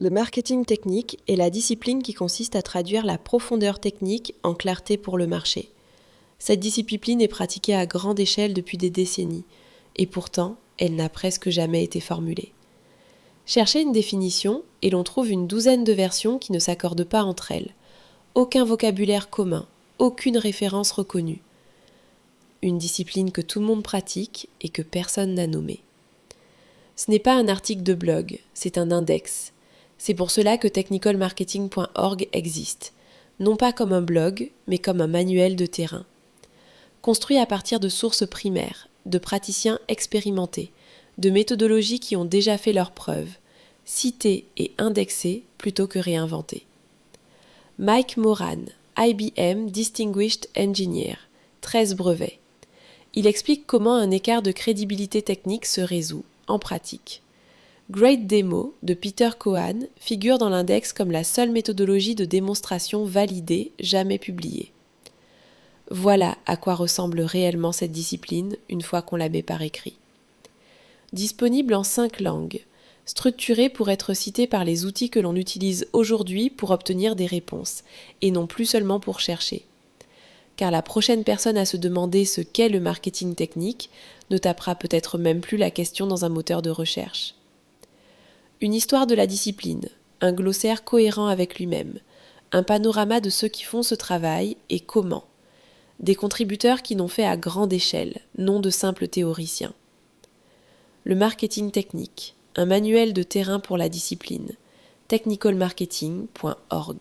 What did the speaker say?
Le marketing technique est la discipline qui consiste à traduire la profondeur technique en clarté pour le marché. Cette discipline est pratiquée à grande échelle depuis des décennies, et pourtant, elle n'a presque jamais été formulée. Cherchez une définition et l'on trouve une douzaine de versions qui ne s'accordent pas entre elles. Aucun vocabulaire commun, aucune référence reconnue. Une discipline que tout le monde pratique et que personne n'a nommée. Ce n'est pas un article de blog, c'est un index. C'est pour cela que technicalmarketing.org existe, non pas comme un blog, mais comme un manuel de terrain. Construit à partir de sources primaires, de praticiens expérimentés, de méthodologies qui ont déjà fait leurs preuves, citées et indexées plutôt que réinventées. Mike Moran, IBM Distinguished Engineer, 13 brevets. Il explique comment un écart de crédibilité technique se résout, en pratique. Great Demo de Peter Cohan figure dans l'index comme la seule méthodologie de démonstration validée jamais publiée. Voilà à quoi ressemble réellement cette discipline une fois qu'on la met par écrit. Disponible en 5 langues, structurée pour être citée par les outils que l'on utilise aujourd'hui pour obtenir des réponses, et non plus seulement pour chercher. Car la prochaine personne à se demander ce qu'est le marketing technique ne tapera peut-être même plus la question dans un moteur de recherche. Une histoire de la discipline, un glossaire cohérent avec lui-même, un panorama de ceux qui font ce travail et comment. Des contributeurs qui n'ont fait à grande échelle, non de simples théoriciens. Le marketing technique, un manuel de terrain pour la discipline. technicalmarketing.org